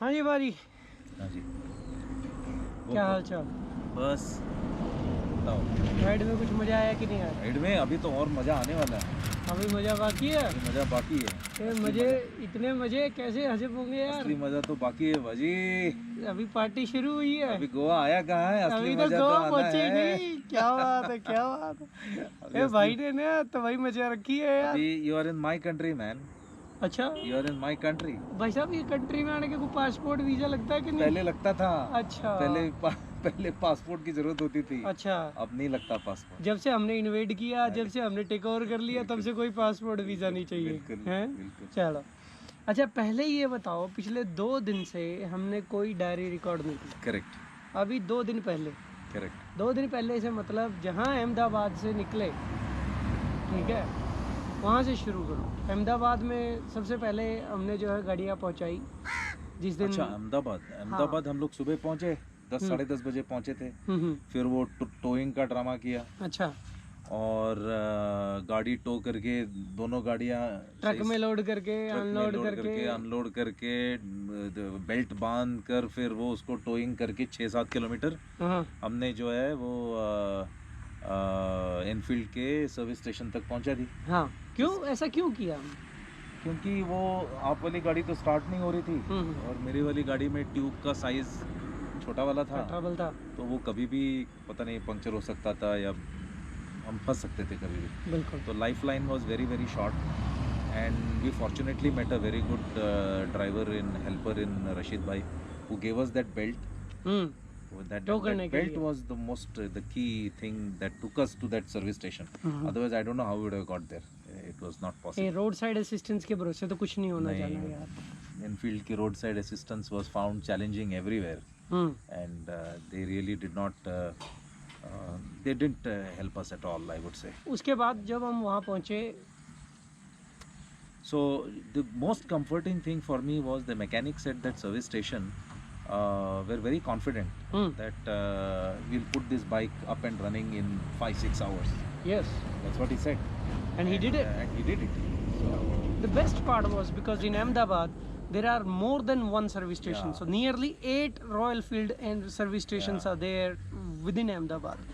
हाँ जी भारी, हाँ जी। क्या हाल चाल? बस बताओ। राइड में कुछ मजा आया कि नहीं आया? राइड में अभी तो और मज़ा आने वाला है। अभी मजा बाकी है। अभी मज़ा बाकी है। ये असली मजे, मज़ा, इतने मजे कैसे हजम होंगे यार? असली मज़ा तो बाकी है भाजी। अभी पार्टी शुरू हुई है। अभी गोवा आया कहाँ है, असली अभी तो मज़ा तो गोवा आना पहुंचे ही है। नहीं। क्या बात है, क्या बात है। अभी ए असली, भाई ने ना तो भाई मजा रखी है यार। अभी you are in my country man, अच्छा you are in my country. भाई साहब, ये कंट्री में आने के कोई पासपोर्ट वीजा लगता है कि नहीं? पहले लगता था। अच्छा पहले पासपोर्ट की जरूरत होती थी। अच्छा। अब नहीं लगता पासपोर्ट। जब से हमने इन्वेट किया, जब अरे, से हमने टेक ओवर कर लिया, तब से कोई पासपोर्ट वीजा नहीं चाहिए बिल्कुल है। बिल्कुल। चलो अच्छा, पहले ये बताओ, पिछले 2 दिन से हमने कोई डायरी रिकॉर्ड नहीं की। करेक्ट अभी 2 दिन पहले, करेक्ट। 2 दिन पहले से मतलब जहाँ अहमदाबाद से निकले, ठीक है, वहाँ से शुरू करो। अहमदाबाद में सबसे पहले हमने जो है गाड़ियाँ पहुँचाई जिस दिन। अच्छा, अहमदाबाद हम लोग सुबह पहुंचे, 10 साढ़े 10 बजे पहुंचे थे। फिर वो टोइंग का ड्रामा किया। अच्छा। और गाड़ी टो करके, दोनों गाड़ियाँ ट्रक में लोड करके, अनलोड करके, अनलोड करके, बेल्ट बांध कर फिर वो उसको टोइंग करके 6-7 किलोमीटर हाँ हमने जो है वो एनफील्ड के सर्विस स्टेशन तक पहुंचा दी। हाँ। क्यों ऐसा क्यों किया? क्योंकि वो आप वाली गाड़ी तो स्टार्ट नहीं हो रही थी और मेरी वाली गाड़ी में ट्यूब का साइज छोटा वाला था, ट्रबल था, तो वो कभी भी पता नहीं पंक्चर हो सकता था या हम फंस सकते थे कभी भी। बिल्कुल। तो life line was very very short and we fortunately met a very good driver in helper in Rashid भाई who gave us that belt. That belt was the most the key thing that took us to that service station. Otherwise, I don't know how we would have got there. It was not possible. ये road side assistance के भरोसे तो कुछ नहीं होना जाना यार. Enfield की road side assistance was found challenging everywhere, and they really did not. They didn't help us at all, I would say. उसके बाद जब हम वहाँ पहुँचे, so the most comforting thing for me was the mechanics at that service station. We're very confident that we'll put this bike up and running in 5-6 hours. Yes, That's what he said. And he did it. And he did it. So The best part was because in Ahmedabad there are more than one service station. Yeah. So nearly 8 Royal Field and service stations are there within Ahmedabad.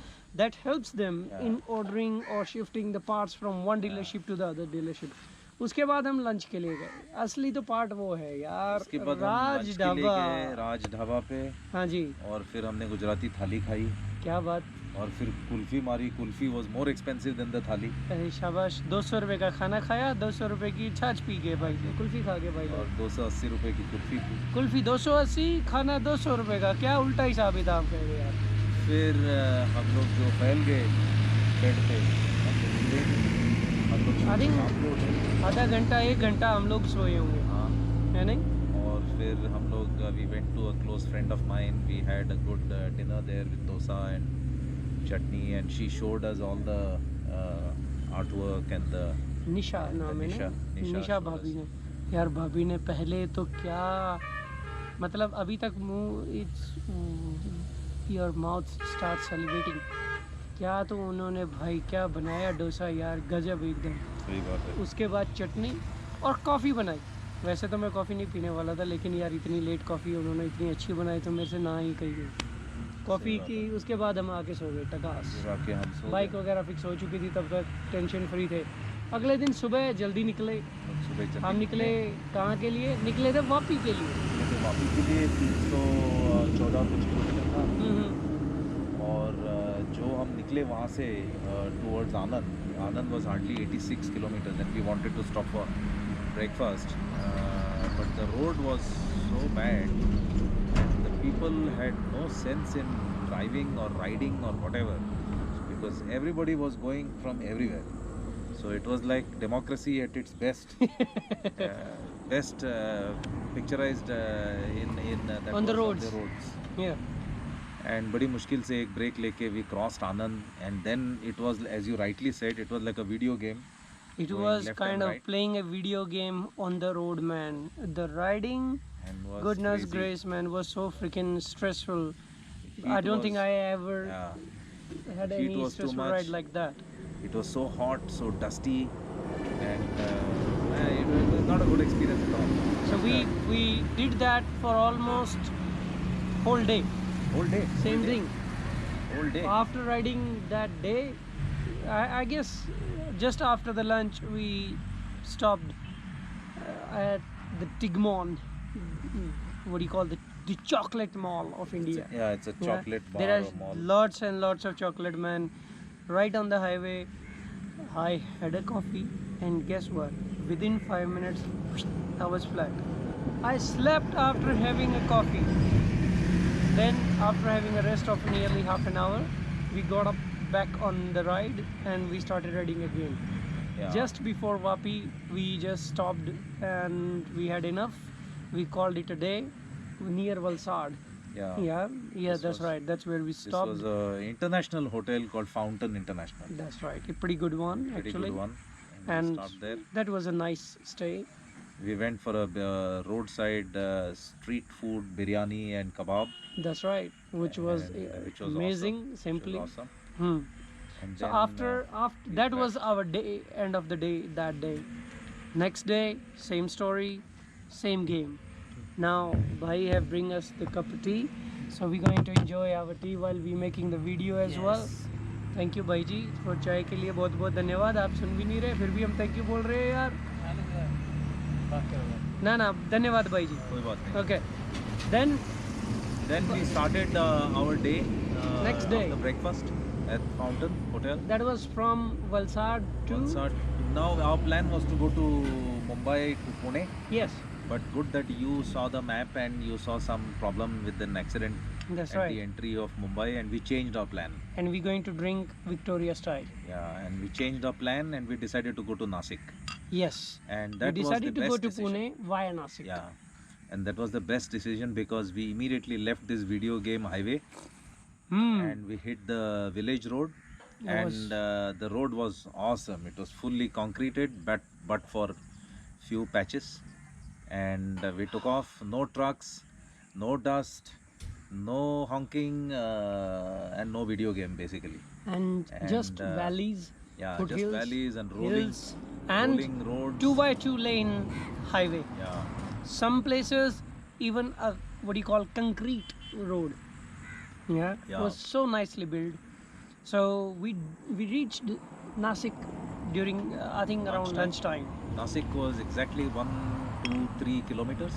That helps them in ordering or shifting the parts from one dealership to the other dealership. उसके बाद हम lunch के लिए गए. असली तो part वो है यार, उसके बाद राज ढाबा. राज ढाबा पे. हाँ जी. और फिर हमने गुजराती थाली खाई. क्या बात. और फिर कुल्फी मारी. Kulfi was more expensive than the थाली. अरे शाबाश. 200 रुपये का खाना खाया, 200 रुपये की छाछ पी गए भाई, कुल्फी खा गए भाई. और 280 रुपये की कुल्फी. कुल्फी 280, खाना 200 रुपये का. क्या उल्टा हिसाब किताब कह रहे यार. फिर हम लोग जो फैल गए बेड पे, आधा घंटा 1 घंटा हम लोग सोए होंगे. हाँ, है नहीं. और फिर हम लोग we went to a close friend of mine. We had a good dinner there with dosa and chutney and she showed us all the art work and the. Nisha नाम है ना. निशा भाभी ने. यार भाभी ने पहले तो क्या, मतलब अभी तक मुंह, it's your mouth start celebrating. क्या तो उन्होंने भाई क्या बनाया डोसा यार, गजब एकदम. सही बात है. उसके बाद चटनी और कॉफ़ी बनाई. वैसे तो मैं कॉफ़ी नहीं पीने वाला था, लेकिन यार इतनी लेट कॉफ़ी उन्होंने इतनी अच्छी बनाई तो मेरे से ना ही कही गई. कॉफ़ी की. उसके बाद हम आके सो गए टकास. बाइक वगैरह फिक्स हो चुकी थी, तब तक टेंशन फ्री थे. अगले दिन सुबह जल्दी निकले. हम निकले कहाँ के लिए? निकले थे वापी के लिए. वापी के लिए 314 कुछ किलोमीटर था. और जो हम निकले वहाँ से towards Anand was hardly 86 kilometers and we wanted to stop for breakfast, but the road was so bad and the people had no sense in driving or riding or whatever, because everybody was going from everywhere. So it was like democracy at its best. Best picturized in that on the was roads. On the roads. Yeah. And बड़ी मुश्किल से एक break लेके we crossed Anand and then it was, as you rightly said, it was like a video game. It was kind of playing a video game on the road, man. The riding, goodness gracious, man, was so freaking stressful. I don't think I ever had any stressful ride like that. It was so hot, so dusty, and it was not a good experience at all. So we did that for almost whole day. Whole day. Same whole day, thing. Whole day. After riding that day, I guess just after the lunch we stopped at the Tigmon. What do you call the chocolate mall of India? Yeah, it's a chocolate bar There are or mall. lots and lots of chocolate, man. Right on the highway, I had a coffee, and guess what? Within 5 minutes, I was flat. I slept after having a coffee. Then, after having a rest of nearly half an hour, we got up back on the ride and we started riding again. Yeah. Just before Vapi, we just stopped and we had enough. We called it a day near Valsad. Yeah. Yeah, This that's was- right. That's where we This stopped. was an international hotel called Fountain International. That's right. A pretty good one, Pretty actually. good one. And we stopped there. that was a nice stay. We went for a roadside street food biryani and kebab. That's right. Which was And, which was amazing, awesome. simply. Which was awesome. Hmm. And So then, after we that was crashed. our day, end of the day that day. Next day, same story, same game. Now Bhai have bring us the cup of tea, so we're going to enjoy our tea while we making the video as well. Thank you भाई जी for चाय के लिए बहुत बहुत धन्यवाद. आप सुन भी नहीं रहे फिर भी हम थैंक यू बोल रहे हैं यार. ना ना धन्यवाद भाई जी. कोई बात नहीं. Okay. Then Then we started our day. Next day. After breakfast at Fountain Hotel. that was from Valsad to Valsad. Now our plan was to go to Mumbai to Pune. yes. But good that you saw the map and you saw some problem with an accident That's at right. the entry of Mumbai, and we changed our plan. And we're going to drink Victoria style. Yeah, and we changed our plan and we decided to go to Nasik. Yes. And We that was decided the to best go to decision. Pune via Nasik. Yeah, and that was the best decision because we immediately left this video game highway Hmm. and we hit the village road. It And was- the road was awesome. It was fully concreted, but for few patches. And we took off. No trucks, no dust, no honking, and no video game basically. And just And, valleys, Yeah, foothills, just valleys and rolling, hills, and rolling roads. 2x2 lane highway. Yeah, Some places even a what do you call concrete road. Yeah, Yeah. was so nicely built. So we reached Nasik during I think around lunchtime. Nasik was exactly 1, 2, 3 kilometers.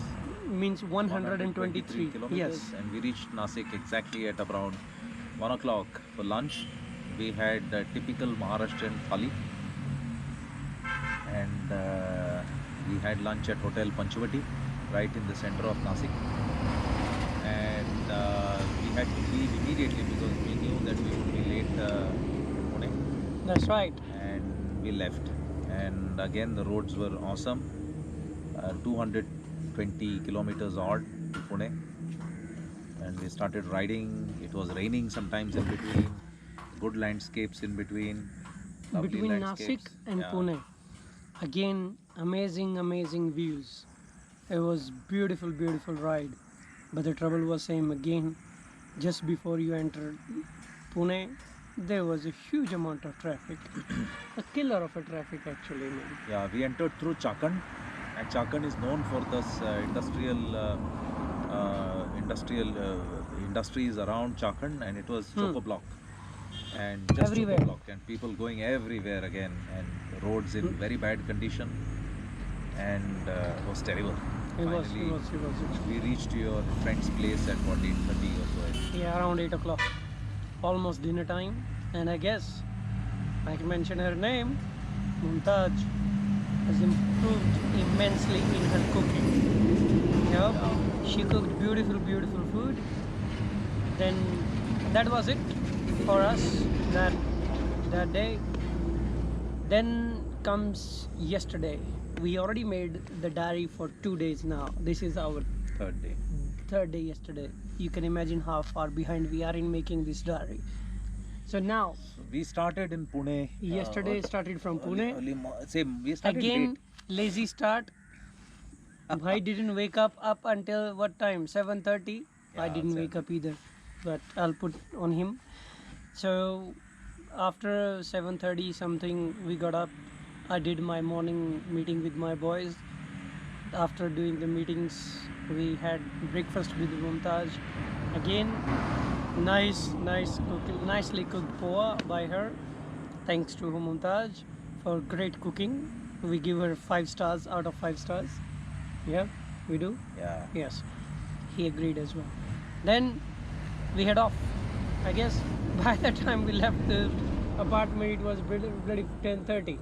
Means 123 kilometers. Yes. And we reached Nasik exactly at around 1 o'clock for lunch. We had typical Maharashtrian thali. And we had lunch at Hotel Panchvati, right in the center of Nasik. And we had to leave immediately because we knew that we would be late in Pune. That's right. And we left. And again, the roads were awesome. 220 kilometers odd to Pune. And we started riding. It was raining sometimes in between. Good landscapes in between. Lovely Between Nasik landscapes. and Yeah. Pune. Again, amazing views. It was beautiful ride. But the trouble was same again. Just before you entered Pune, there was a huge amount of traffic. A killer of a traffic actually, man. Yeah, we entered through Chakan, and Chakan is known for this industries around Chakan, and it was choco block, and just Everywhere. choco block, and people going everywhere again, and roads in very bad condition, and it was terrible. It was. Finally, we reached your friend's place at what 8:30 or so. Yeah, around 8 o'clock. Almost dinner time. And I guess I can mention her name. Mumtaj has improved immensely in her cooking. Yep. She cooked beautiful food. Then that was it for us that day. Then comes yesterday. We already made the diary for 2 days now. This is our Third day. third day yesterday. You can imagine how far behind we are in making this diary. So now, We started in Pune. yesterday started from Pune. We started Again, late. lazy start. Bhai didn't wake up until what time? 7:30. I Yeah, didn't wake up either, but I'll put on him. So after 7:30 something, we got up. I did my morning meeting with my boys. after doing the meetings, we had breakfast with Mumtaz. Again, nicely cooked poha by her. Thanks to Mumtaz for great cooking. We give her 5 stars out of 5 stars. Yeah, we do. Yeah. Yes, he agreed as well. Then we head off. I guess by the time we left the apartment, it was bloody 10:30.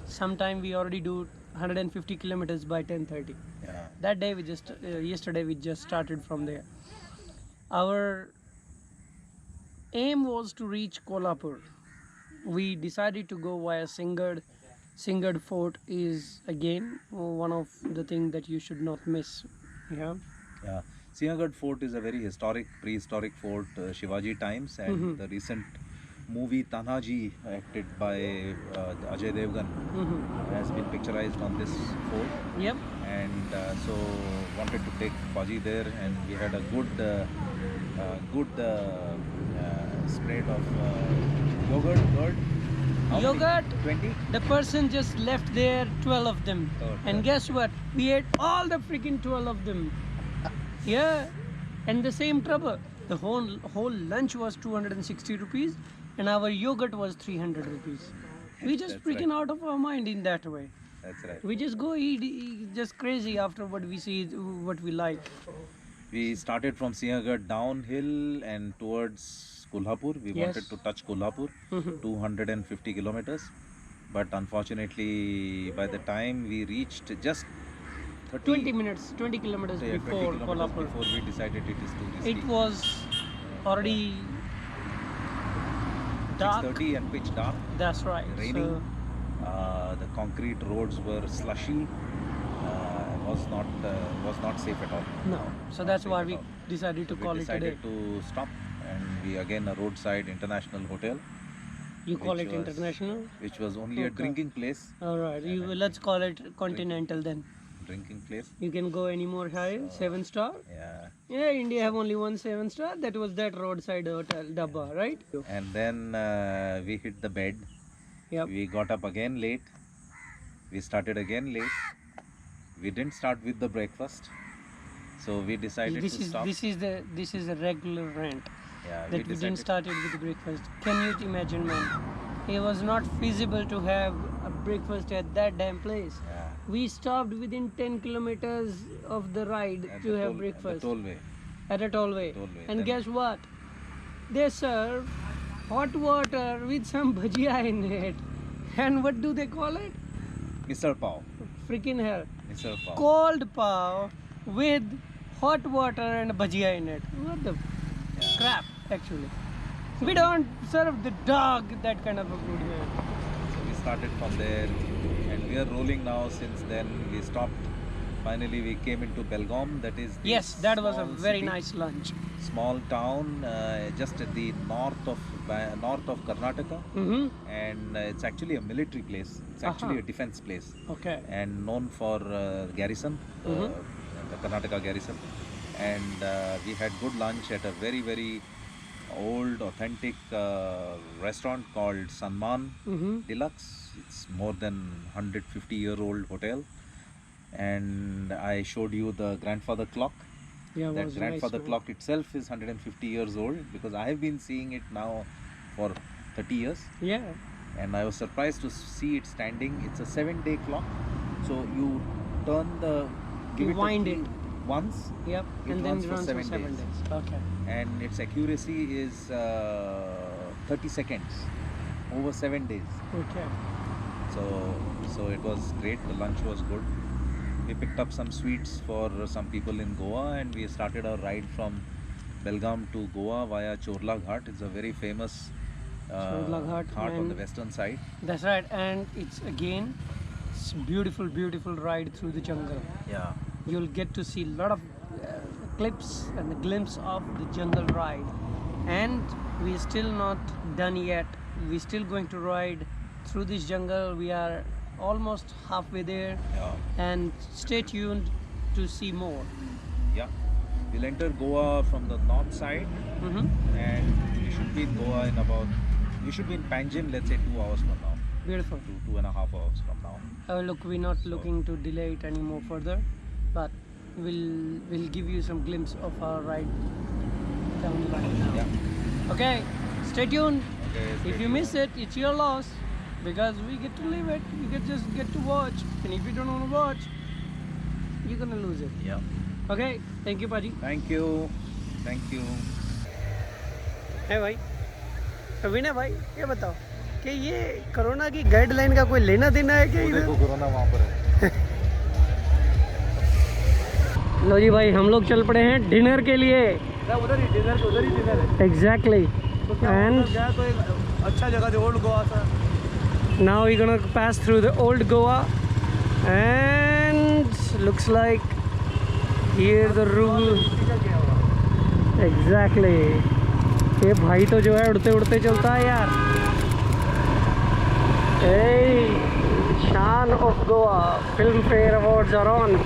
Sometime we already do 150 kilometers by 10:30. Yeah. That day we just yesterday we just started from there. Our aim was to reach Kolhapur. We decided to go via Singad. Singad Fort is again one of the things that you should not miss. Yeah. Yeah. Sinhagad Fort is a very historic, prehistoric fort, Shivaji times, and the recent movie Tanhaji, acted by Ajay Devgan, has been picturized on this fort. Yep. And so wanted to take Faji there, and we had a good spread of yogurt, curd. How many? Yogurt. 20? The person just left there 12 of them. Oh, And 12. guess what? We ate all the freaking 12 of them. Yeah. And the same trouble. The whole lunch was 260 rupees and our yogurt was 300 rupees. We just That's freaking right. out of our mind in that way. That's right. We just go eat just crazy after what we see, what we like. We started from Sinhagad downhill and towards Kolhapur. We Yes. wanted to touch Kolhapur, 250 kilometers. But unfortunately, by the time we reached just 20 minutes, 20 kilometers yeah, 20 before kilometers Kolhapur. before we decided it is too risky. It was already dark. 6:30 and pitch dark, That's right. raining. So, The concrete roads were slushy. Was not safe at all. no. So Not that's safe why at we all. decided to So call we it today. decided to stop, and we again a roadside international hotel, You call which it was- international? which was only a Okay. drinking place. All right. Let's call it continental then. Drinking place. You can go any more higher? 7-star? Yeah. Yeah, India have only one 7-star. That was that roadside hotel, Dabba, right? And then we hit the bed. Yep. We got up again late. We started again late. We didn't start with the breakfast, so we decided This to is stop. this is a regular rant Yeah, that we didn't decided. start it with breakfast. Can you imagine, man? It was not feasible to have a breakfast at that damn place. Yeah. We stopped within 10 kilometers of the ride At to the have toll- breakfast At the tollway. at a tollway. Tollway. And Then- guess what? They serve hot water with some bhajia in it. And what do they call it? Misal pav. Freaking hell. Misal pav. Cold pav with hot water and bhajia in it. What the Yeah. crap, actually. We don't serve the dog that kind of a food here. So we started from there, and we are rolling now. Since then, we stopped. Finally, we came into Belgaum. That is the Yes, that was a small very city, nice lunch. small town, just at the north of Karnataka, and it's actually a military place. It's actually a defense place, Okay. and known for garrison, the Karnataka garrison. And we had good lunch at a very old, authentic restaurant called Sanman Deluxe. It's more than 150-year-old hotel. And I showed you the grandfather clock. Yeah, it That was grandfather nice, clock itself is 150 years old, because I have been seeing it now for 30 years. Yeah. And I was surprised to see it standing. It's a 7-day clock. So you turn the, give You it a wind key it. once, Yep. It And then runs it for runs for 7 7 days. days. Okay. and its accuracy is 30 seconds over 7 days. Okay. So it was great. The lunch was good. We picked up some sweets for some people in Goa, and we started our ride from Belgaum to Goa via Chorla Ghat. It's a very famous Chorla Ghat, on the and- western side. That's right. And it's again, it's beautiful, beautiful ride through the jungle. Yeah. You'll get to see a lot of clips and a glimpse of the jungle ride. And we're still not done yet. We're still going to ride through this jungle. We are almost halfway there. Yeah. And stay tuned to see more. Yeah. We'll enter Goa from the north side, and we should be in Goa in about, we should be in Panjim, let's say 2 hours from now. Beautiful. 2.5 hours from now. Look, we're not looking to delay it anymore further, but we'll give you some glimpse of our ride down the line now. Yeah. Okay, stay tuned. Okay. If you miss it, it's your loss, because we get to live it. You just get to watch, and if you don't want to watch, you're gonna lose it. Yeah. Okay, thank you, Paji. Thank you. Thank you. है भाई, तो विनय भाई ये बताओ कि ये corona की guideline का कोई लेना देना है क्या इधर? देखो कोरोना वहाँ पर है. लो जी भाई, हम लोग चल पड़े हैं डिनर के लिए. उधर ही डिनर है. एग्जैक्टली. एंड गया तो एक अच्छा जगह थी, ओल्ड गोवा सा. now we're gonna pass through the old Goa, and looks like here the rule. Exactly. ये भाई तो जो है उड़ते उड़ते चलता है यार. Hey, शान of Goa. Film Fare awards are on.